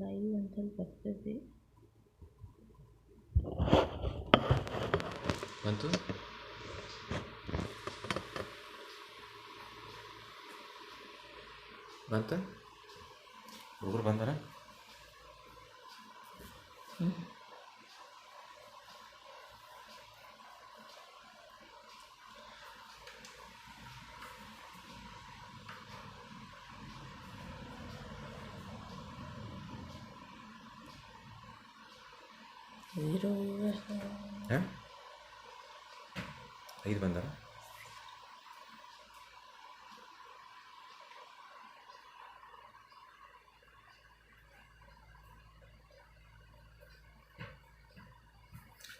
Live ಅಂತ ಬರ್ತದೆ. ಬಂತು ಬಂತ ಹುಡುಗರು ಬಂದಾರ. ಹಾಂ 5 ಬಂದಾರ.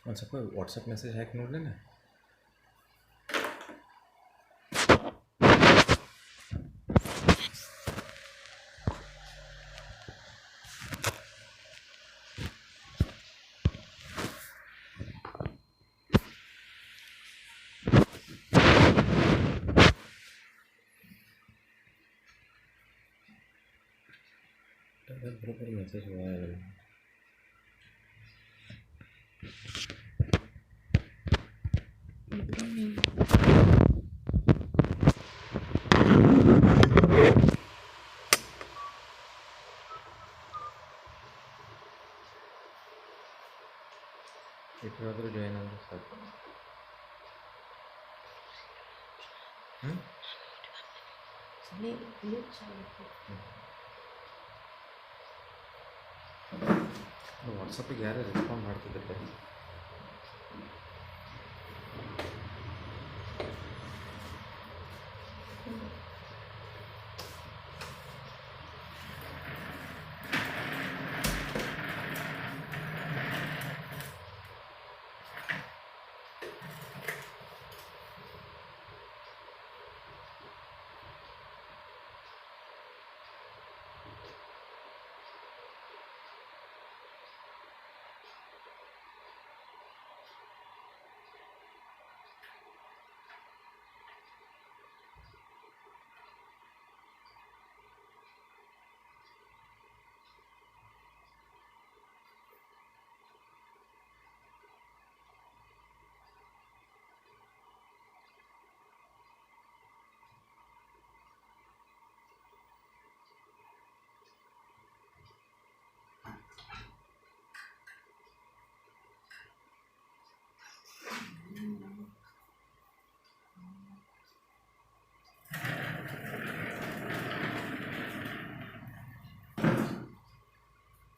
ಒಂದು ಸ್ವಲ್ಪ ವಾಟ್ಸಪ್ ಮೆಸೇಜ್ ಹಾಕಿ ನೋಡ್ಲೇನ. ಬರೋಬ್ಬರಿ ಮೆಸೇಜ್ ಇಬ್ಬರಾದರೂ ಜಾಯಿನ್ ಆದರೆ ಸಾಕು. ವಾಟ್ಸಪ್ಪಿಗೆ ಯಾರು ರೆಸ್ಪಾಂಡ್ ಮಾಡ್ತಿದ್ದಾರೆ?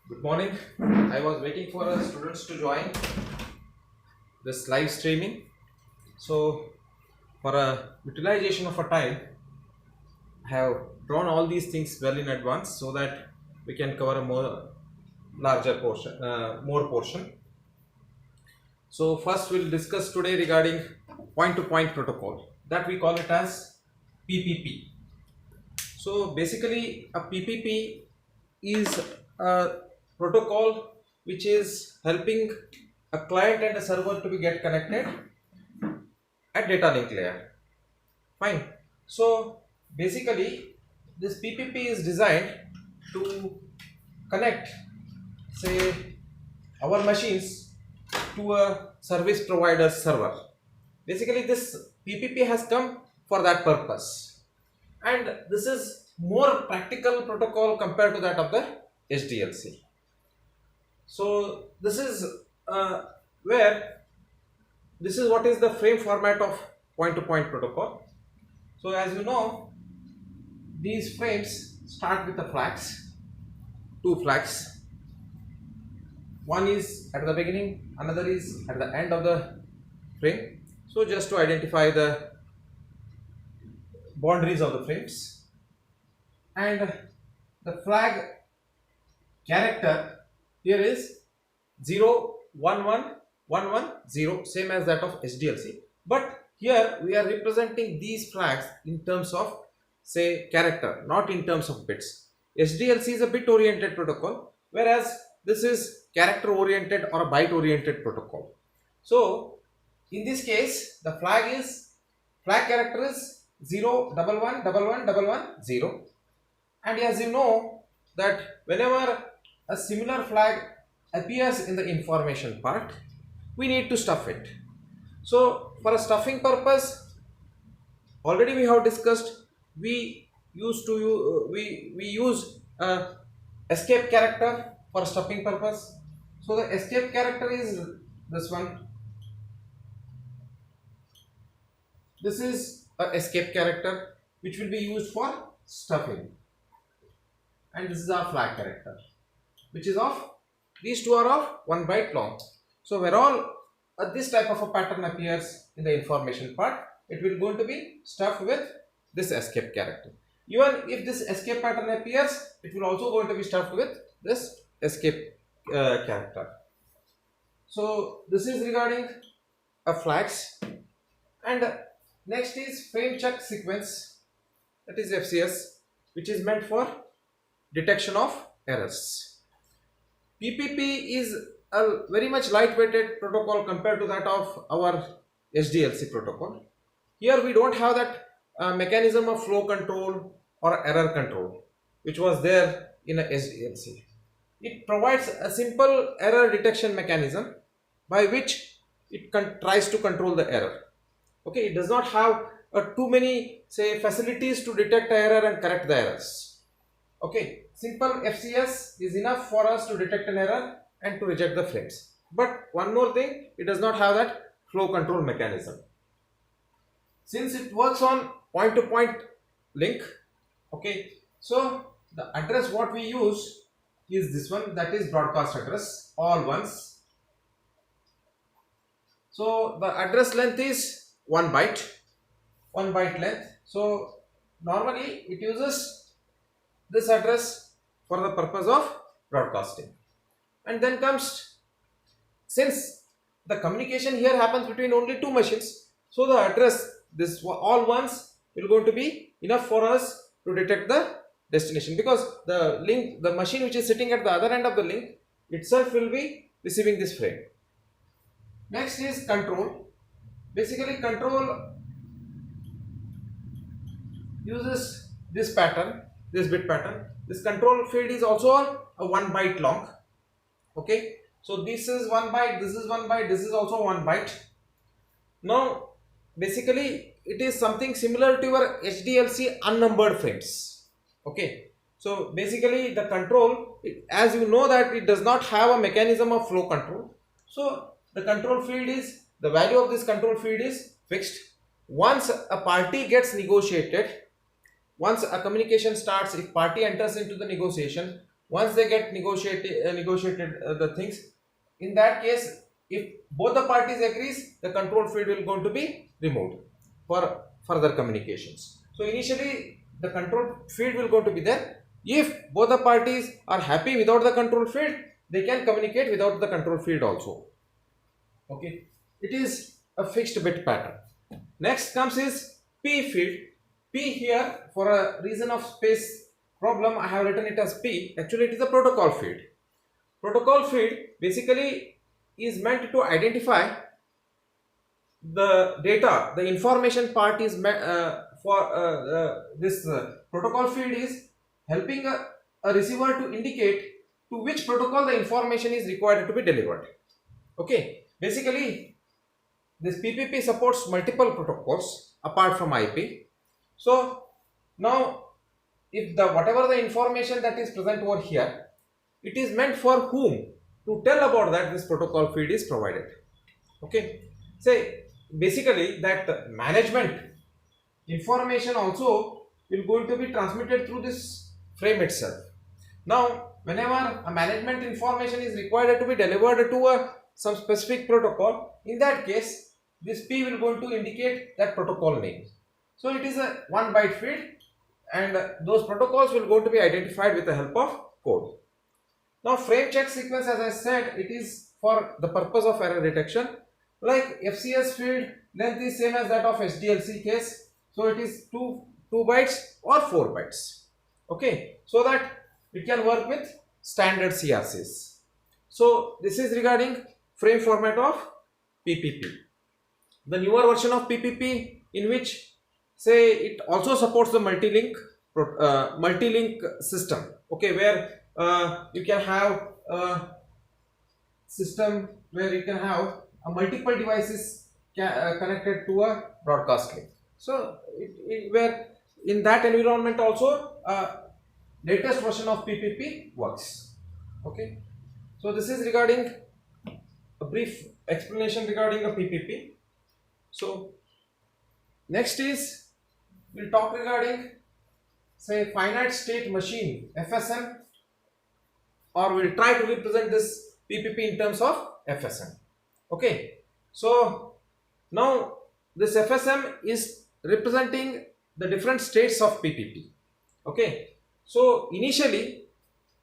Good morning. I was waiting for students to join this live streaming. So, for a utilization of a time, I have drawn all these things well in advance so that we can cover a larger portion, more portion. So, first we'll discuss today regarding point-to-point protocol. That we call it as PPP. So, basically, a PPP is a protocol which is helping a client and a server to be get connected at data link layer. Fine. So basically this PPP is designed to connect, say, our machines to a service provider server. Basically this PPP has come for that purpose, and this is more practical protocol compared to that of the SDLC. So this is where this is what is the frame format of point-to-point protocol. So as you know, these frames start with the flags, 2 flags. One is at the beginning, another is at the end of the frame. So just to identify the boundaries of the frames, and the flag character here is 0, 1, 1, 1, 1, 0, same as that of SDLC. But here we are representing these flags in terms of, say, character, not in terms of bits. SDLC is a bit oriented protocol, whereas this is character oriented or a byte oriented protocol. So in this case, the flag character is 0, 1, 1, 1, 1, 1, 1, 0. And as you know that whenever a similar flag appears in the information part, we need to stuff it. So for a stuffing purpose, already we have discussed, we used to we use a escape character for stuffing purpose. So the escape character is this one. This is a escape character which will be used for stuffing, and this is our flag character, which is of, these two are of 1 byte long. So where all this type of a pattern appears in the information part, it will going to be stuffed with this escape character. Even if this escape pattern appears, it will also going to be stuffed with this escape character. So this is regarding flags. And next is frame check sequence, that is FCS, which is meant for detection of errors. PPP is a very much lightweighted protocol compared to that of our SDLC protocol. Here we don't have that mechanism of flow control or error control which was there in a SDLC. It provides a simple error detection mechanism by which it tries to control the error. Okay, it does not have too many say facilities to detect the error and correct the errors. Okay, simple FCS is enough for us to detect an error and to reject the frames. But one more thing, it does not have that flow control mechanism. Since it works on point-to-point link, okay, so the address what we use is this one, that is broadcast address, all ones. So the address length is 1 byte, 1 byte length. So normally it uses this address for the purpose of broadcasting. And then comes, since the communication here happens between only two machines, so the address, this all ones will going to be enough for us to detect the destination, because the link, the machine which is sitting at the other end of the link itself will be receiving this frame. Next is control. Basically control uses this pattern, this bit pattern. This control field is also a 1 byte long. Okay, so this is 1 byte, this is 1 byte, this is also 1 byte. Now basically it is something similar to your HDLC unnumbered frames. Okay, so basically the control, as you know that it does not have a mechanism of flow control, so the control field is, the value of this control field is fixed. Once a party gets negotiated, once a communication starts, if party enters into the negotiation, once they get negotiated the things, in that case, if both the parties agrees, the control field will going to be removed for further communications. So initially the control field will going to be there. If both the parties are happy without the control field, they can communicate without the control field also. Okay, it is a fixed bit pattern. Next comes is P field. P here, for a reason of space problem, I have written it as P. Actually it is a protocol field. Protocol field basically is meant to identify the data, the information part is this protocol field is helping a receiver to indicate to which protocol the information is required to be delivered. Okay, basically this PPP supports multiple protocols apart from IP. So now if the whatever the information that is present over here, it is meant for whom to tell about that this protocol field is provided. Okay, say basically that management information also will going to be transmitted through this frame itself. Now whenever a management information is required to be delivered to some specific protocol, in that case this P will going to indicate that protocol name. So it is a 1 byte field, and those protocols will going to be identified with the help of code. Now frame check sequence, as I said, it is for the purpose of error detection. Like FCS field length is same as that of SDLC case, so it is 2 bytes or 4 bytes. Okay, so that it can work with standard CRCs. So this is regarding frame format of PPP. The newer version of PPP, in which say it also supports the multi-link system, okay, where you can have a system where you can have multiple devices connected to a broadcast link. So where in that environment also latest version of PPP works. Okay, so this is regarding a brief explanation regarding a PPP. So next is we'll talk regarding say finite state machine FSM, or we'll try to represent this PPP in terms of FSM. Okay, so now this FSM is representing the different states of PPP. Okay, so initially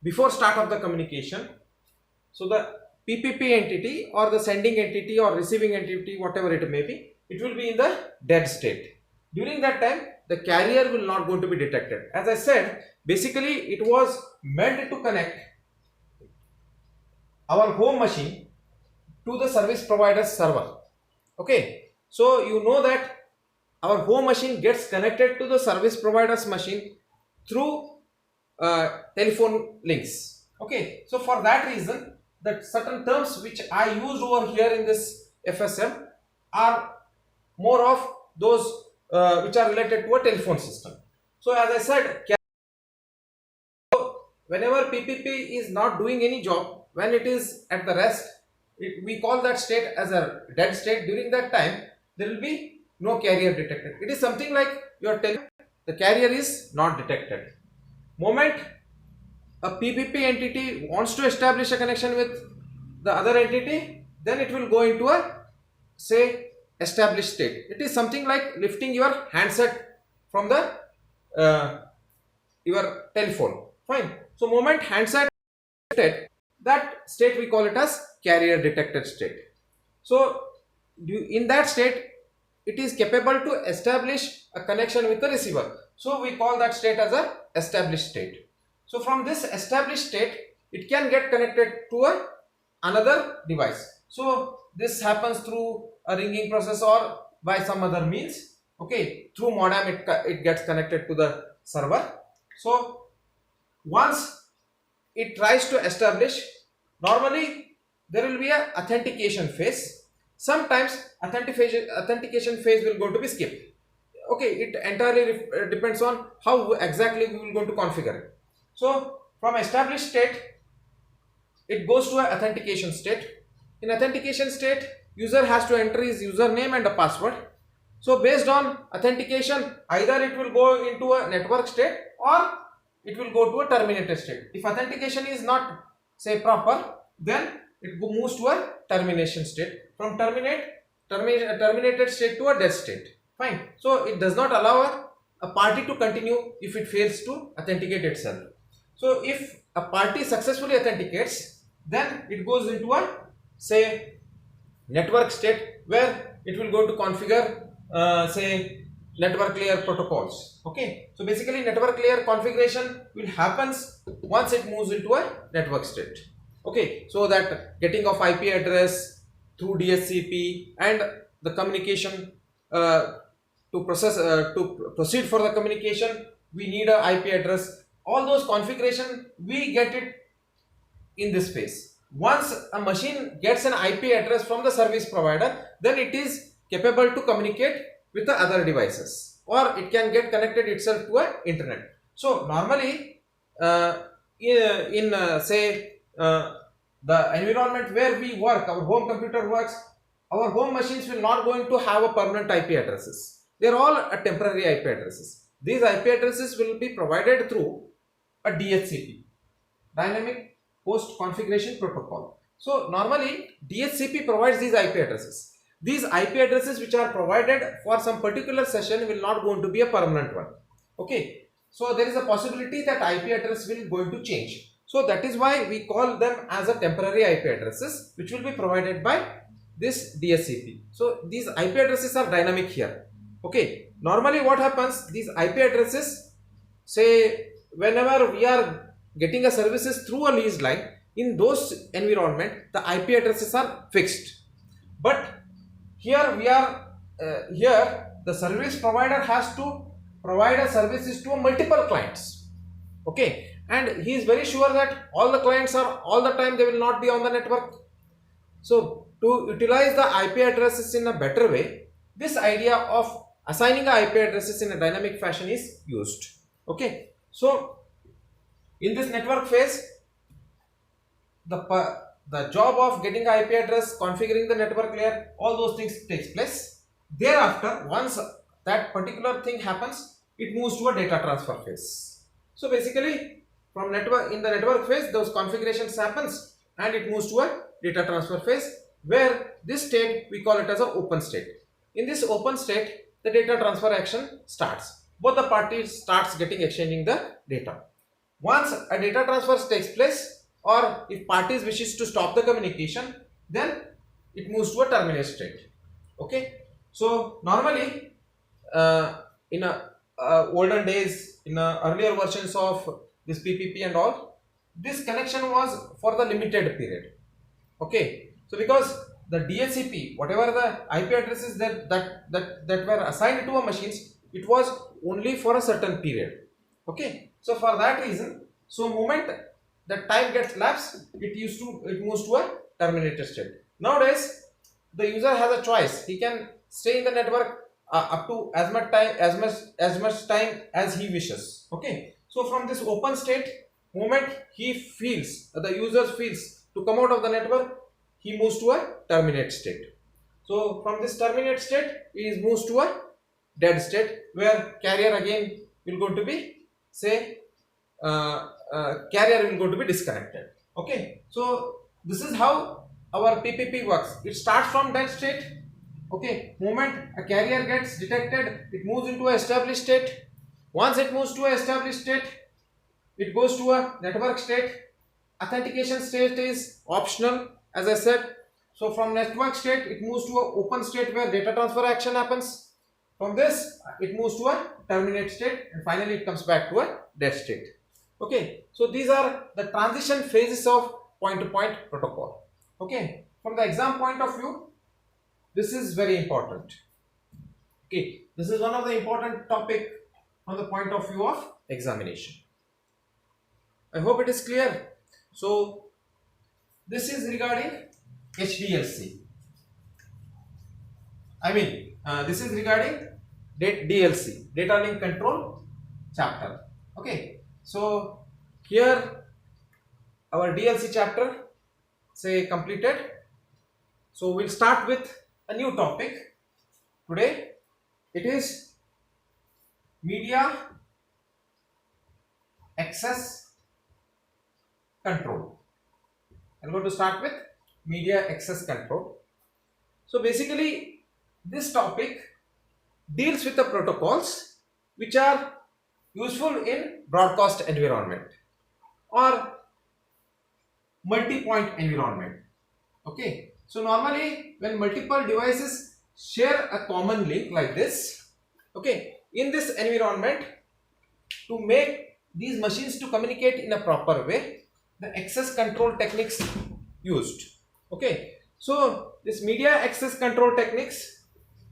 before start of the communication, so the PPP entity or the sending entity or receiving entity, whatever it may be, it will be in the dead state. During that time, the carrier will not going to be detected. As I said, basically it was meant to connect our home machine to the service provider's server. Okay, so you know that our home machine gets connected to the service provider's machine through telephone links. Okay, so for that reason, that certain terms which I used over here in this FSM are more of those which are related to a telephone system. So as I said, whenever PPP is not doing any job, when it is at the rest, we call that state as a dead state. During that time, there will be no carrier detected. It is something like you are telling the carrier is not detected. Moment a PPP entity wants to establish a connection with the other entity, then it will go into a say established state. It is something like lifting your handset from the your telephone. Fine. So moment handset detected, that state we call it as carrier detected state. So in that state, it is capable to establish a connection with the receiver. So we call that state as a established state. So from this established state, it can get connected to another device. So this happens through a ringing process or by some other means. Okay, through modem it gets connected to the server. So once it tries to establish, normally there will be a authentication phase. Sometimes authentication phase will go to be skipped. Okay, it entirely depends on how exactly we will going to configure it. So from established state, it goes to an authentication state. In authentication state, user has to enter his username and a password. So based on authentication, either it will go into a network state or it will go to a terminated state. If authentication is not say proper, then it moves to a termination state. From terminated state to a dead state. Fine. So it does not allow a party to continue if it fails to authenticate itself. So if a party successfully authenticates, then it goes into a say network state where it will go to configure say network layer protocols. Okay, so basically network layer configuration will happens once it moves into a network state. Okay, so that getting of IP address through DHCP and the communication to proceed for the communication, we need a IP address. All those configuration we get it in this phase. Once a machine gets an IP address from the service provider, then it is capable to communicate with the other devices, or it can get connected itself to a internet. So normally in say the environment where we work, our home computer works, our home machines will not going to have a permanent IP addresses. They are all a temporary IP addresses. These IP addresses will be provided through a DHCP, dynamic host configuration protocol. So normally DHCP provides these IP addresses. These IP addresses which are provided for some particular session will not going to be a permanent one. Okay, so there is a possibility that IP address will going to change. So that is why we call them as a temporary IP addresses which will be provided by this DHCP. So these IP addresses are dynamic here. Okay, normally what happens, these IP addresses, say whenever we are getting a services through a leased line, in those environment the IP addresses are fixed. But here we are here the service provider has to provide a services to multiple clients. Okay, and he is very sure that all the clients are all the time, they will not be on the network. So to utilize the IP addresses in a better way, this idea of assigning a IP addresses in a dynamic fashion is used. Okay, so in this network phase, the job of getting the IP address, configuring the network layer, all those things takes place. Thereafter, once that particular thing happens, it moves to a data transfer phase. So basically, from network, in the network phase, those configurations happens and it moves to a data transfer phase, where this state we call it as an open state. In this open state, the data transfer action starts. Both the parties starts getting exchanging the data. Once a data transfer takes place, or if parties wishes to stop the communication, then it moves to a terminate state. Okay, so normally in olden days, in earlier versions of this PPP and all, this connection was for the limited period. Okay, so because the DHCP, whatever the IP addresses that were assigned to a machines, it was only for a certain period. Okay, so for that reason, so moment the time gets lapsed, it moves to a terminated state. Nowadays, the user has a choice. He can stay in the network up to as much time as he wishes. Okay, so from this open state, moment he feels, the user feels to come out of the network, he moves to a terminate state. So from this terminate state, he moves to a dead state, where carrier again will going to be, say, carrier will going to be disconnected. Okay, so this is how our PPP works. It starts from dead state. Okay, moment a carrier gets detected, it moves into a established state. Once it moves to a established state, it goes to a network state. Authentication state is optional, as I said. So from network state, it moves to a open state where data transfer action happens. From this, it moves to a terminate state, and finally it comes back to a dead state. Okay, so these are the transition phases of point-to-point protocol. Okay, from the exam point of view, this is very important. Okay, this is one of the important topic from the point of view of examination. I hope it is clear. So this is regarding HDLC. I mean, this is regarding DLC, data link control chapter. Okay, so here our DLC chapter, say, completed. So we'll start with a new topic today. It is media access control. I'm going to start with media access control. So basically, this topic deals with the protocols which are useful in broadcast environment or multi-point environment. Okay, so normally when multiple devices share a common link like this, okay, in this environment, to make these machines to communicate in a proper way, the access control techniques used. Okay, so this media access control techniques,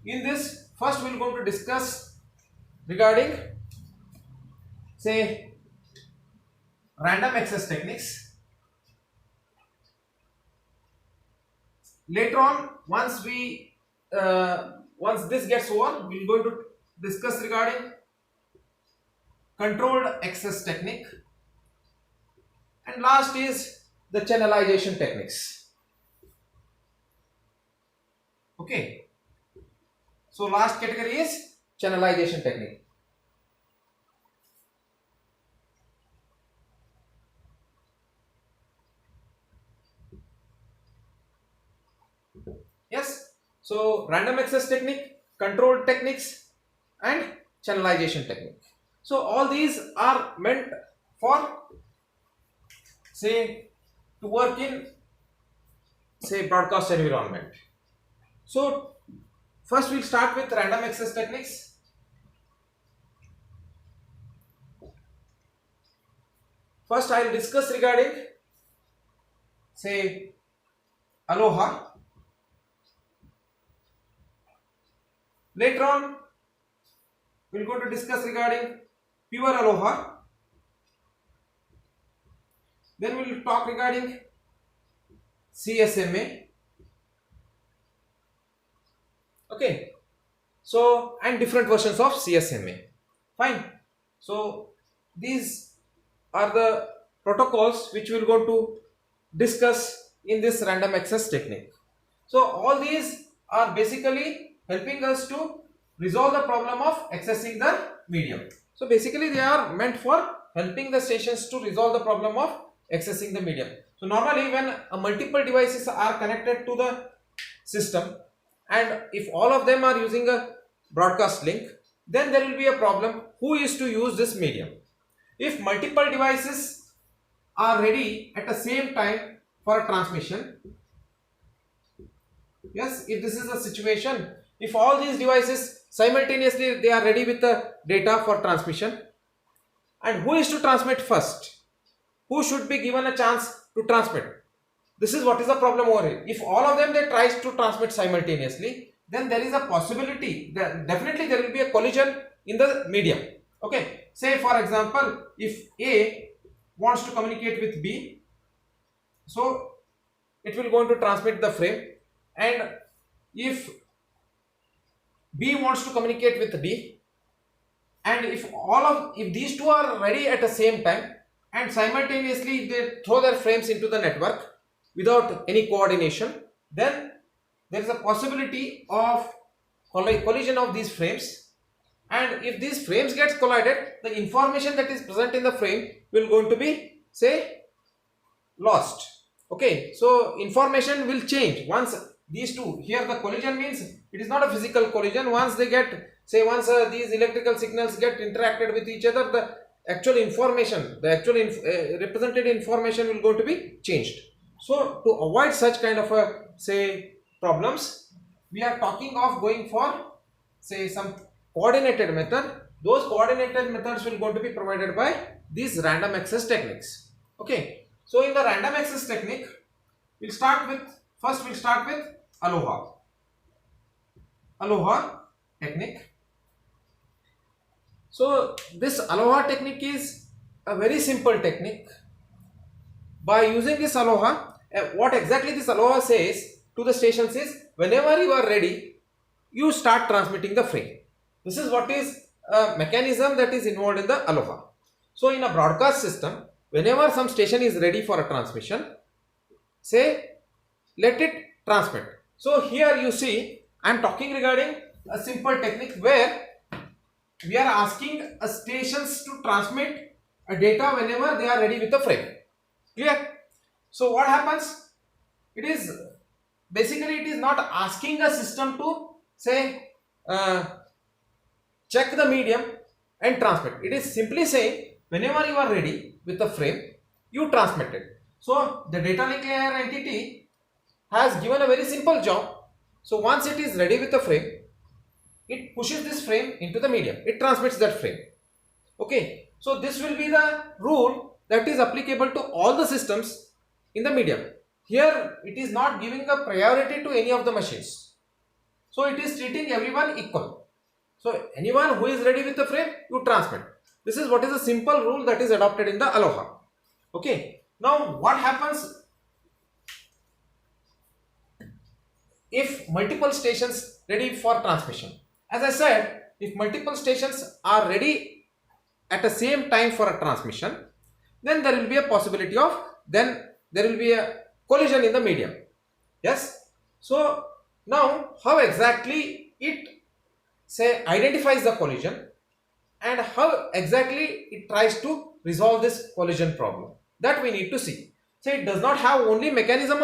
in this first we're going to discuss regarding, say, random access techniques. Later on, once this gets over, we're going to discuss regarding controlled access technique, and last is the channelization techniques. Okay, so last category is channelization technique. Yes, so random access technique, controlled techniques, and channelization technique. So all these are meant for, say, to work in, say, broadcast environment. So first we'll start with random access techniques. First I'll discuss regarding, say, Aloha. Later on, we're going to discuss regarding pure Aloha. Then we will talk regarding CSMA. Okay. So, and different versions of CSMA. Fine. So, these are the protocols which we are going to discuss in this random access technique. So, all these are basically helping us to resolve the problem of accessing the medium. So, basically they are meant for helping the stations to resolve the problem of accessing the medium. So, normally when multiple devices are connected to the system, and if all of them are using a broadcast link, then there will be a problem who is to use this medium. If multiple devices are ready at the same time for a transmission, yes, if this is a situation, if all these devices simultaneously they are ready with the data for transmission, and who is to transmit first, who should be given a chance to transmit? This is what is the problem over here. If all of them they tries to transmit simultaneously, then there is a possibility that definitely there will be a collision in the medium. Okay, say for example, if A wants to communicate with B, so it will going to transmit the frame, and if B wants to communicate with D, and if these two are ready at the same time and simultaneously they throw their frames into the network without any coordination, then there is a possibility of collision of these frames, and if these frames gets collided, the information that is present in the frame will going to be, say, lost. Okay, so information will change once these two, here the collision means it is not a physical collision. Once they get, say, once these electrical signals get interacted with each other, the actual information, the actual represented information will going to be changed. So to avoid such kind of a, say, problems, we are talking of going for, say, some coordinated method. Those coordinated methods will going to be provided by these random access techniques. Okay, so in the random access technique, we'll start with Aloha technique. So this Aloha technique is a very simple technique. By using this Aloha, what exactly this Aloha says to the stations is, whenever you are ready, you start transmitting the frame. This is what is a mechanism that is involved in the Aloha. So in a broadcast system, whenever some station is ready for a transmission, say, let it transmit. So here you see, I am talking regarding a simple technique where we are asking stations to transmit a data whenever they are ready with the frame. Clear? So what happens? It is basically, it is not asking a system to, say, check the medium and transmit. It is simply saying whenever you are ready with the frame, you transmit it. So the data link layer entity has given a very simple job. So once it is ready with the frame, it pushes this frame into the medium. It transmits that frame. Okay. So this will be the rule that is applicable to all the systems in the medium. Here it is not giving a priority to any of the machines. So it is treating everyone equal. So anyone who is ready with the frame, you transmit. This is what is a simple rule that is adopted in the Aloha. Okay. Now what happens if multiple stations ready for transmission? As I said, if multiple stations are ready at the same time for a transmission, then there will be a possibility of, then there will be a collision in the medium. Yes. So now how exactly it, say, identifies the collision and how exactly it tries to resolve this collision problem, that we need to see. So it does not have only mechanism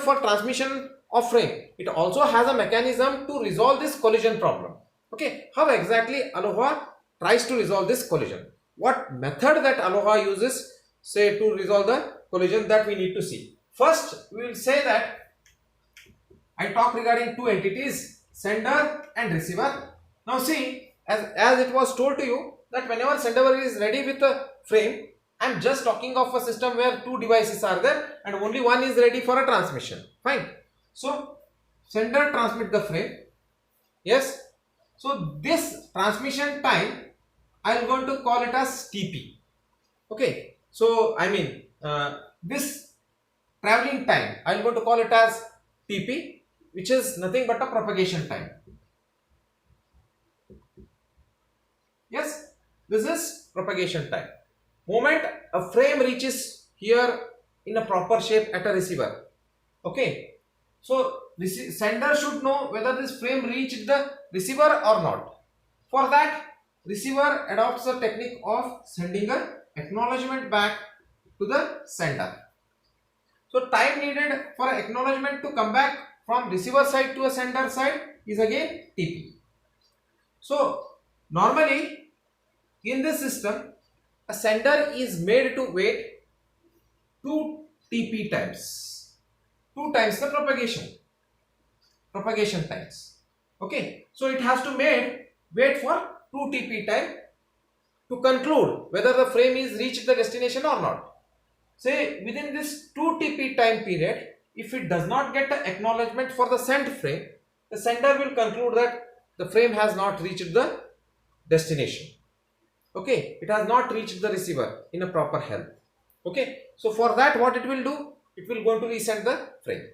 for transmission of frame, it also has a mechanism to resolve this collision problem. Okay, how exactly Aloha tries to resolve this collision, what method that Aloha uses, say, to resolve the collision, that we need to see. First we will say that I talk regarding two entities, sender and receiver. Now see, as it was told to you that whenever sender is ready with a frame, I am just talking of a system where two devices are there and only one is ready for a transmission. Fine. So sender transmit the frame. Yes. So this transmission time I am going to call it as TP. Okay. So I mean this traveling time, I'm going to call it as TP, which is nothing but a propagation time. Yes, this is propagation time. Moment a frame reaches here in a proper shape at a receiver. Okay, so sender should know whether this frame reached the receiver or not. For that, receiver adopts the technique of sending an acknowledgement back to the sender. So time needed for acknowledgement to come back from receiver side to a sender side is again TP. So normally in this system, a sender is made to wait 2 TP times, 2 times the propagation times. Okay, so it has to wait for 2 TP time to conclude whether the frame is reached the destination or not. Say within this 2 TP time period, if it does not get the acknowledgement for the sent frame, the sender will conclude that the frame has not reached the destination. Okay, it has not reached the receiver in a proper health. Okay, so for that what it will do? It will go to resend the frame.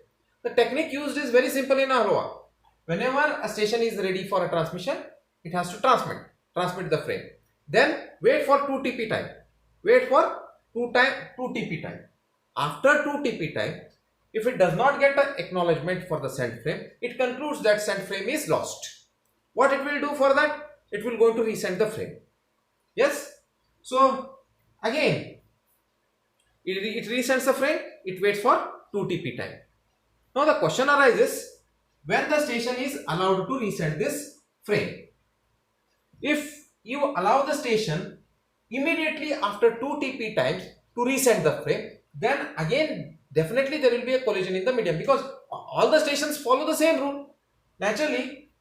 The technique used is very simple in ALOA. Whenever a station is ready for a transmission, it has to transmit the frame. Then wait for 2 TP time. Wait for 2 TP time. After 2 TP time, if it does not get an acknowledgement for the sent frame, it concludes that sent frame is lost. What it will do for that? It will go to resend the frame. Yes. So again, it resends the frame. It waits for 2 TP time. Now the question arises, when the station is allowed to resend this frame. If you allow the station immediately after 2 TP times to resend the frame, then again definitely there will be a collision in the medium, because all the stations follow the same rule. Naturally,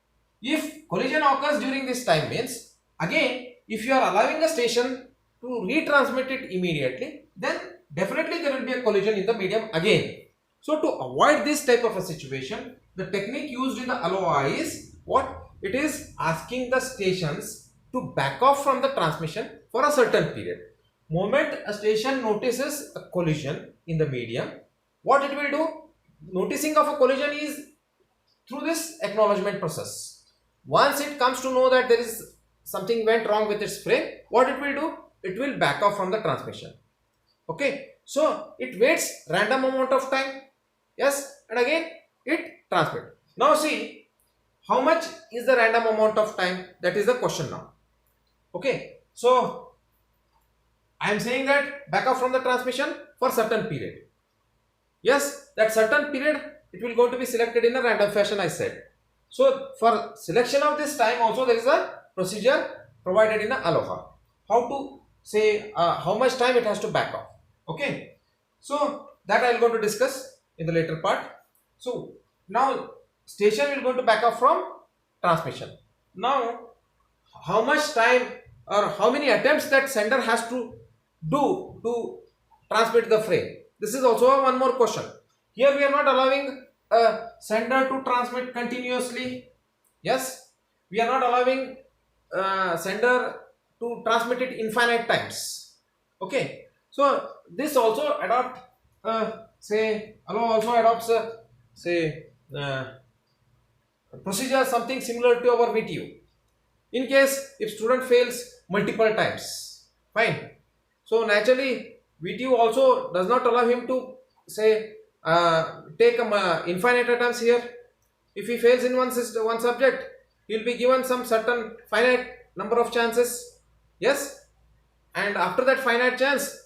if collision occurs during this time means, again if you are allowing a station to retransmit it immediately, then definitely there will be a collision in the medium again. So to avoid this type of a situation, the technique used in the ALOA is what? It is asking the stations to back off from the transmission for a certain period. Moment a station notices a collision in the medium, what it will do? Noticing of a collision is through this acknowledgement process. Once it comes to know that there is something went wrong with its frame, what it will do? It will back off from the transmission. Okay, so it waits random amount of time. Yes, and again it transmits. Now see, how much is the random amount of time? That is the question now. Okay, so I am saying that back off from the transmission for certain period. Yes, that certain period it will going to be selected in a random fashion, I said. So for selection of this time also there is a procedure provided in a ALOA. How to say how much time it has to back off. Okay, so that I will going to discuss in the later part. So now station will going to back off from transmission. Now how much time or how many attempts that sender has to do to transmit the frame? This is also one more question. Here we are not allowing a sender to transmit continuously. Yes, we are not allowing sender to transmit it infinite times. Okay, so this also adopt say ALOA also adopts procedure something similar to our VTU. In case if student fails multiple times, fine. So naturally VTU also does not allow him to say take infinite attempts here. If he fails in one subject, he will be given some certain finite number of chances. Yes, and after that finite chance,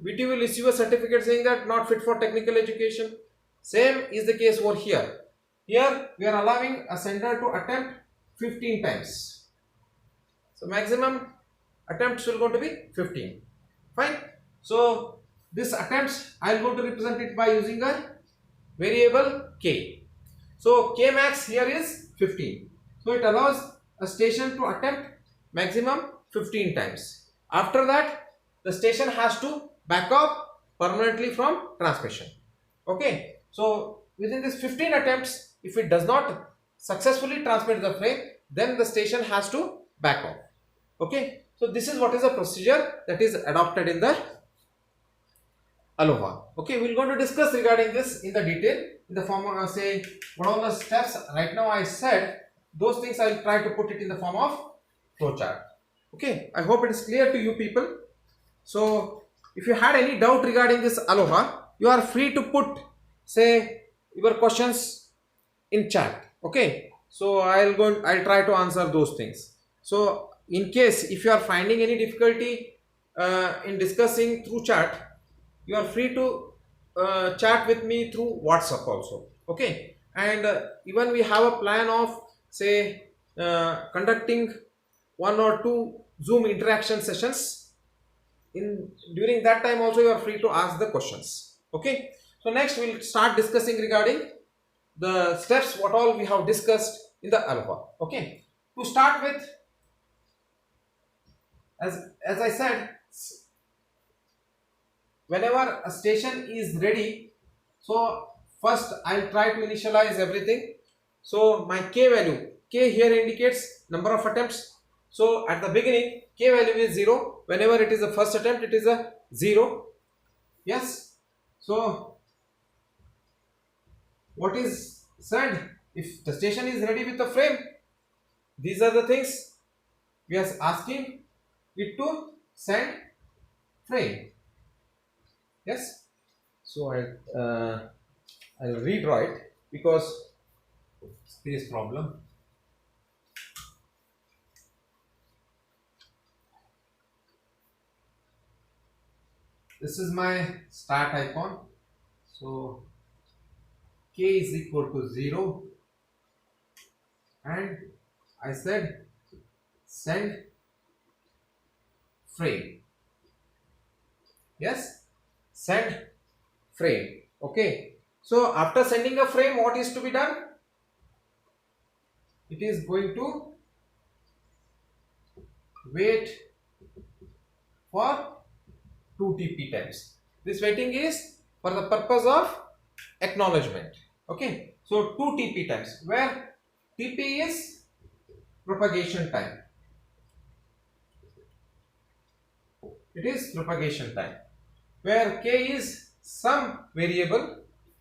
VTU will issue a certificate saying that not fit for technical education. Same is the case over here. Here we are allowing a sender to attempt 15 times. So maximum attempts will going to be 15. Fine. So this attempts I am going to represent it by using a variable k. So k max here is 15. So it allows a station to attempt maximum 15 times. After that, the station has to back up permanently from transmission. Okay. So within this 15 attempts, if it does not successfully transmit the frame, then the station has to back off. Okay. So this is what is the procedure that is adopted in the aloha. Okay, we're going to discuss regarding this in the detail in the form of say what all the steps right now I said, those things I'll try to put it in the form of flowchart. Okay, I hope it is clear to you people. So if you had any doubt regarding this aloha, you are free to put say your questions in chat. Okay, so I'll try to answer those things. So in case if you are finding any difficulty in discussing through chat, you are free to chat with me through WhatsApp also. Okay, and even we have a plan of say conducting one or two Zoom interaction sessions. In during that time also you are free to ask the questions. Okay, so next we'll start discussing regarding the steps what all we have discussed in the alpha. Okay, to start with, as I said, whenever a station is ready, so first I'll try to initialize everything. So my k value, k here indicates number of attempts. So at the beginning k value is 0. Whenever it is the first attempt, it is a 0. Yes. So what is said, if the station is ready with the frame, these are the things we are asking it to send frame. Yes. So I'll redraw it because space problem. This is my start icon. So k is equal to 0 and I said send frame. Yes, send frame. Okay, so after sending a frame, what is to be done? It is going to wait for 2 TP times. This waiting is for the purpose of acknowledgement. Okay, so 2 TP times, where TP is propagation time. It is propagation time, where k is some variable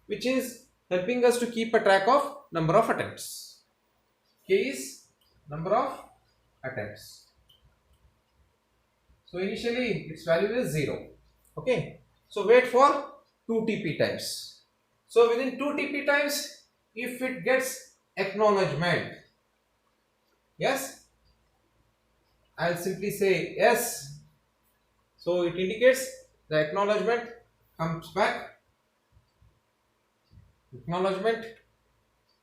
which is helping us to keep a track of number of attempts. K is number of attempts. So initially its value is 0. Okay, so wait for 2 TP times. So within 2 TP times, if it gets acknowledgement, yes, I'll simply say yes. So it indicates the acknowledgement comes back. Acknowledgement.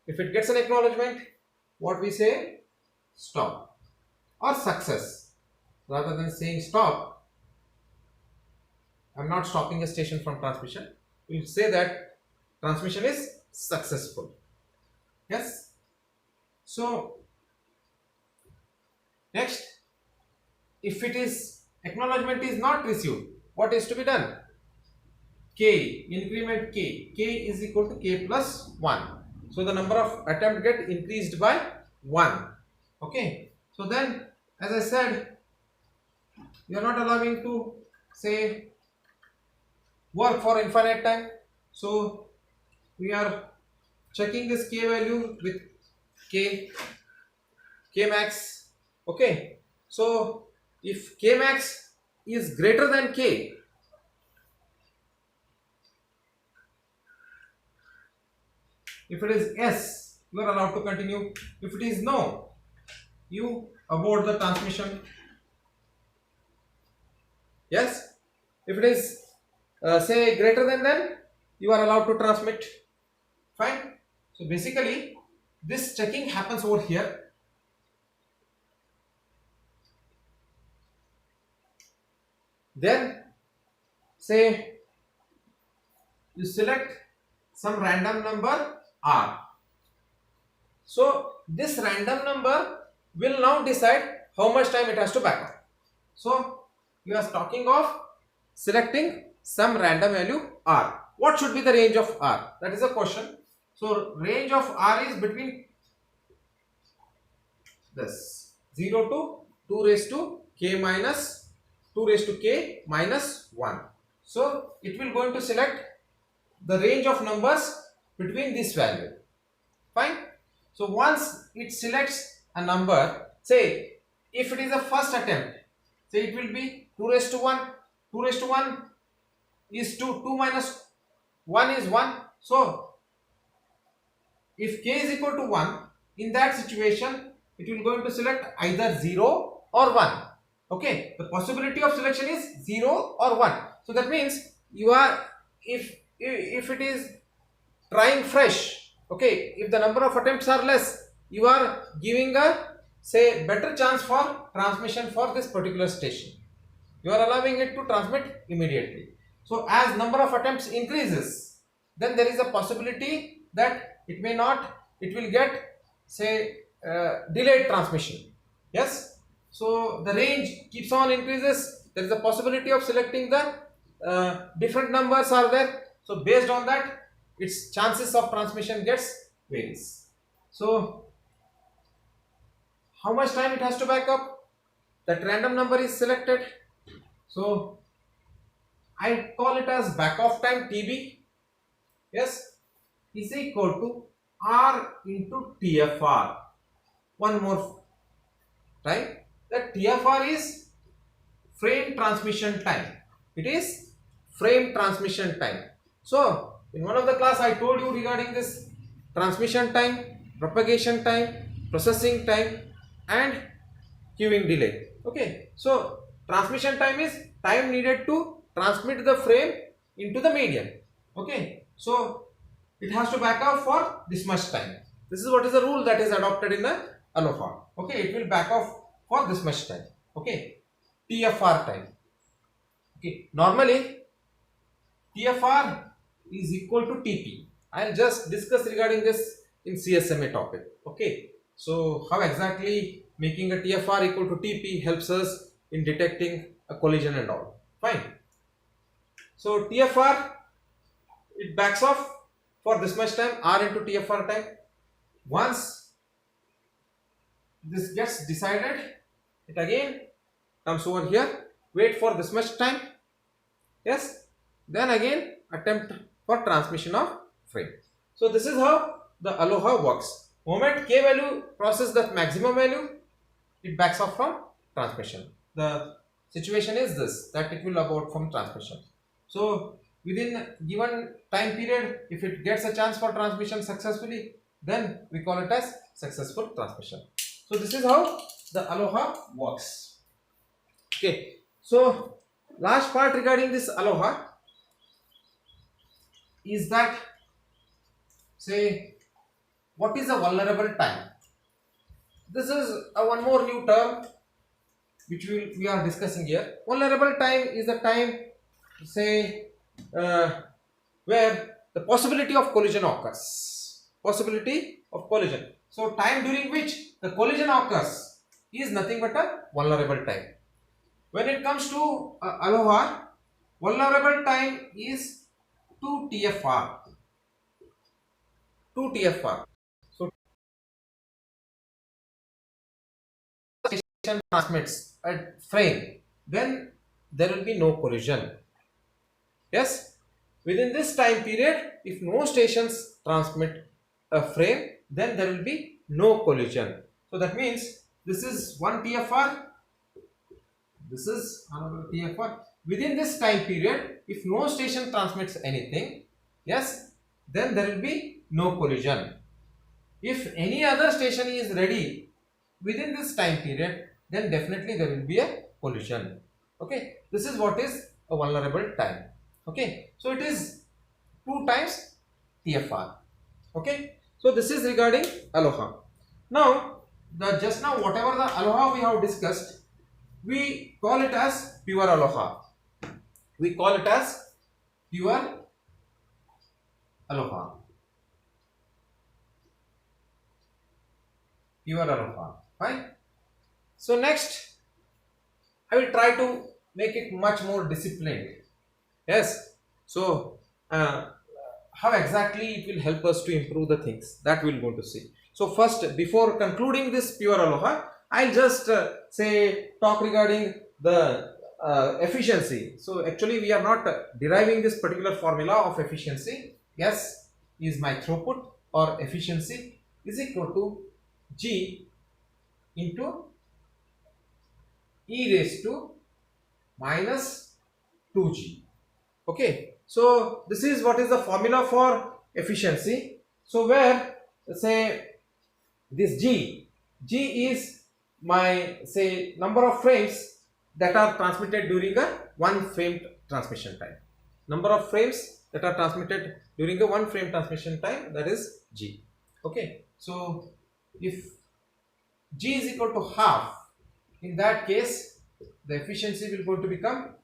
If it gets an acknowledgement, what we say? Stop or success. Rather than saying stop, I'm not stopping a station from transmission. We'll say that transmission is successful. Yes. So next, if it is acknowledgement is not received, what is to be done? K, increment k. K is equal to k plus 1. So the number of attempt get increased by 1. Okay. So then, as I said, you are not allowing to say work for infinite time. So we are checking this k value with k max. Okay, so if k max is greater than k, if it is yes, you are allowed to continue. If it is no, you abort the transmission. Yes, if it is say greater than then, you are allowed to transmit. Fine. So basically this checking happens over here. Then say you select some random number r. So this random number will now decide how much time it has to back up. So you are talking of selecting some random value r. What should be the range of r? That is a question. So range of r is between this 0 to 2 raised to k minus 2 raised to k minus 1. So it will going to select the range of numbers between this value. Fine. So once it selects a number, say if it is a first attempt, say it will be 2 raised to 1. 2 raised to 1 is 2. 2 minus 1 is 1. So if k is equal to 1, in that situation it will going to select either 0 or 1. Okay, the possibility of selection is 0 or 1. So that means you are, if it is trying fresh, okay, if the number of attempts are less, you are giving a, say, better chance for transmission for this particular station. You are allowing it to transmit immediately. So as number of attempts increases, then there is a possibility that it may not, it will get, say, delayed transmission. Yes. So the range keeps on increases. There is a possibility of selecting the different numbers are there. So based on that, its chances of transmission gets varies. So how much time it has to back up? That random number is selected. So I call it as back off time TB. Yes, is equal to R into TFR. One more time. That TFR is frame transmission time. It is frame transmission time. So in one of the class I told you regarding this transmission time, propagation time, processing time and queuing delay. Okay, so transmission time is time needed to transmit the frame into the medium. Okay, so it has to back off for this much time. This is what is the rule that is adopted in the aloha. Okay, it will back off for this much time. Okay, TFR time. Okay, normally TFR is equal to TP. I'll just discuss regarding this in CSMA topic. Okay, so how exactly making a TFR equal to TP helps us in detecting a collision and all. Fine. So TFR, it backs off for this much time, R into TFR time. Once this gets decided, it again comes over here, wait for this much time. Yes, then again attempt for transmission of frame. So this is how the aloha works. Moment k value crosses the maximum value, it backs off from transmission. The situation is this, that it will abort from transmission. So within given time period, if it gets a chance for transmission successfully, then we call it as successful transmission. So this is how the aloha works. Okay, so last part regarding this aloha is that, say, what is a vulnerable time? This is one more new term which we are discussing here. Vulnerable time is the time, say, where the possibility of collision occurs. Possibility of collision. So time during which the collision occurs is nothing but a vulnerable time. When it comes to aloha, vulnerable time is 2 TFR. 2 TFR. So station transmits a frame, then there will be no collision. Yes, within this time period, if no stations transmit a frame, then there will be no collision. So that means this is 1 TFR, this is another TFR. Within this time period, if no station transmits anything, yes, then there will be no collision. If any other station is ready within this time period, then definitely there will be a collision. Okay, this is what is a vulnerable time. Okay, so it is 2 times TFR. Okay, so this is regarding aloha. Now, just now whatever the aloha we have discussed, we call it as pure aloha. We call it as pure aloha. Pure aloha. Fine. So next, I will try to make it much more disciplined. Yes. So how exactly it will help us to improve the things, that we will going to see. So first, before concluding this pure aloha, I'll just say talk regarding the efficiency. So actually we are not deriving this particular formula of efficiency. S is my throughput or efficiency is equal to G into e raised to minus 2G. Okay, so this is what is the formula for efficiency. So where say this G is my say number of frames that are transmitted during a one frame transmission time. Number of frames that are transmitted during a one frame transmission time, that is G. Okay, so if G is equal to half, in that case the efficiency will going to become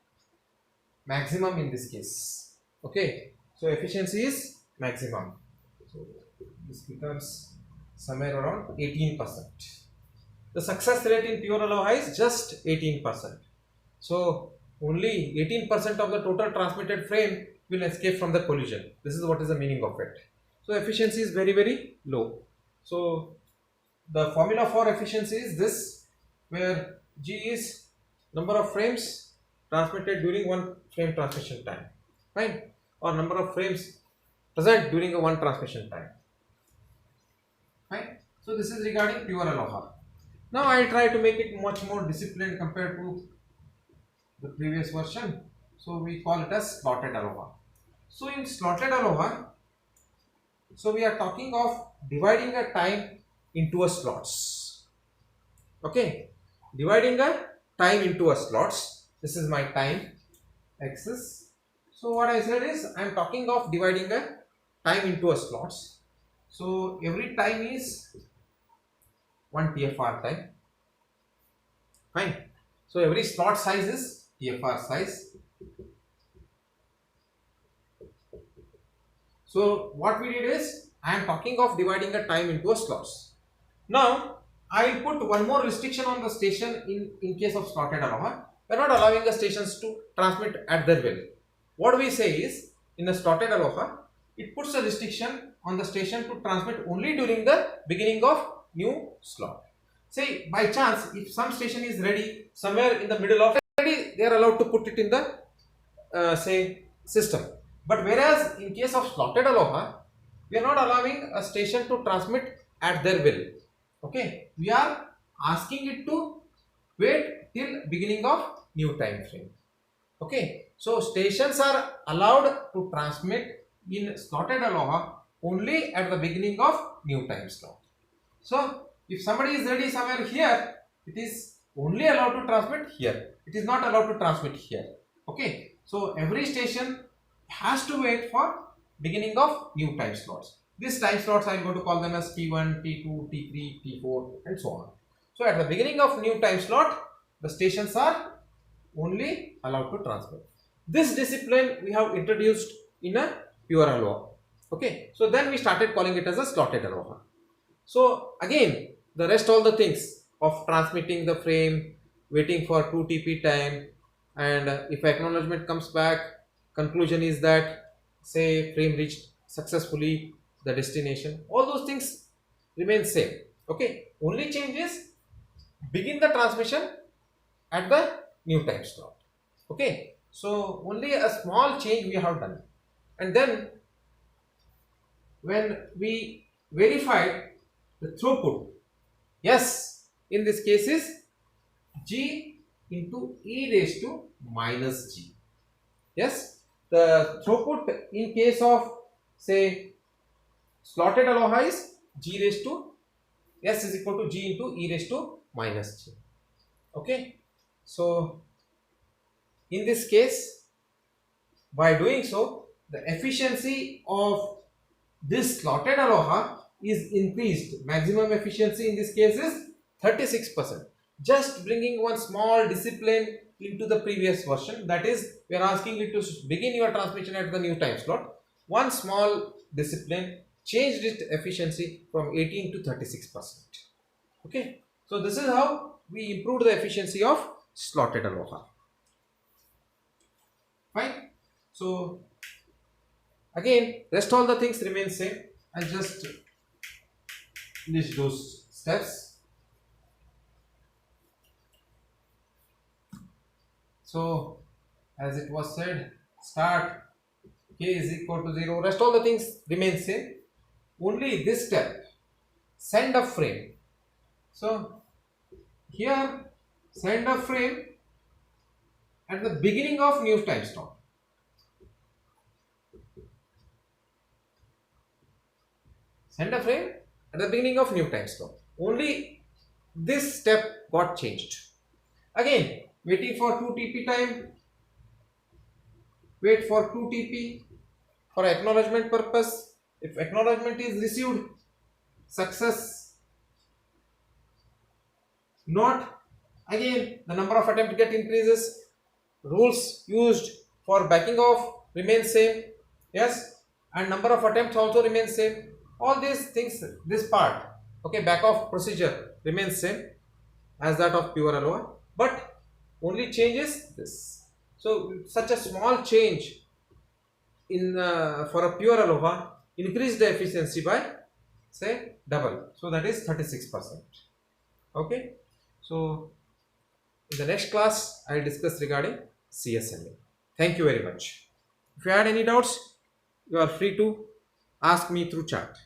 maximum in this case. Okay, so efficiency is maximum. So this becomes somewhere around 18%. The success rate in pure aloha is just 18%. So only 18% of the total transmitted frame will escape from the collision. This is what is the meaning of it. So efficiency is very low. So the formula for efficiency is this, where G is number of frames transmitted during one frame transmission time, right? Or number of frames present during a one transmission time, right? So this is regarding pure aloha. Now I try to make it much more disciplined compared to the previous version. So we call it as slotted aloha. So in slotted aloha, so we are talking of dividing a time into a slots. Okay, dividing a time into a slots. This is my time axis. So what I said is I am talking of dividing a time into a slots. So every time is 1 TFR time. Fine. So every slot size is TFR size. So what we did is I am talking of dividing a time into a slots. Now I will put one more restriction on the station in case of slotted aloha. We are not allowing the stations to transmit at their will. What we say is in a slotted aloha, it puts a restriction on the station to transmit only during the beginning of new slot. Say by chance if some station is ready somewhere in the middle of ready, they are allowed to put it in the say system. But whereas in case of slotted aloha, we are not allowing a station to transmit at their will. Okay, we are asking it to wait till beginning of new time frame. Okay, so stations are allowed to transmit in slotted aloha only at the beginning of new time slot. So if somebody is ready somewhere here, it is only allowed to transmit here. It is not allowed to transmit here. Okay, so every station has to wait for beginning of new time slots. These time slots I am going to call them as T1, T2, T3, T4 and so on. So at the beginning of new time slot, the stations are only allowed to transmit. This discipline we have introduced in a pure aloha. Okay, so then we started calling it as a slotted aloha. So again, the rest all the things of transmitting the frame, waiting for 2 TP time, and if acknowledgement comes back, conclusion is that say frame reached successfully the destination, all those things remain same. Okay, only change is begin the transmission at the new time slot. Okay, so only a small change we have done, and then when we verified the throughput, yes, in this case is G into e raised to minus G. Yes, the throughput in case of say slotted aloha is G raised to S is equal to G into e raised to minus G. Okay, so in this case, by doing so, the efficiency of this slotted aloha is increased. Maximum efficiency in this case is 36%. Just bringing one small discipline into the previous version, that is we are asking you to begin your transmission at the new time slot. One small discipline changed its efficiency from 18 to 36%. Okay, so this is how we improved the efficiency of slotted aloha. Fine. So again, rest all the things remain same. I just list those steps. So as it was said, start k is equal to 0, rest all the things remain same, only this step, send a frame. So here send a frame at the beginning of new time stop. Send a frame at the beginning of new time stop. Only this step got changed. Again, waiting for 2 TP time. Wait for 2 TP for acknowledgement purpose. If acknowledgement is received, success. Not, again the number of attempts get increases. Rules used for backing off remain same. Yes, and number of attempts also remains same. All these things, this part, okay, back off procedure remains same as that of pure ALOA, but only changes this. So such a small change in for a pure ALOA increase the efficiency by say double, so that is 36%. Okay, so in the next class I will discuss regarding CSMA. Thank you very much. If you had any doubts, you are free to ask me through chat.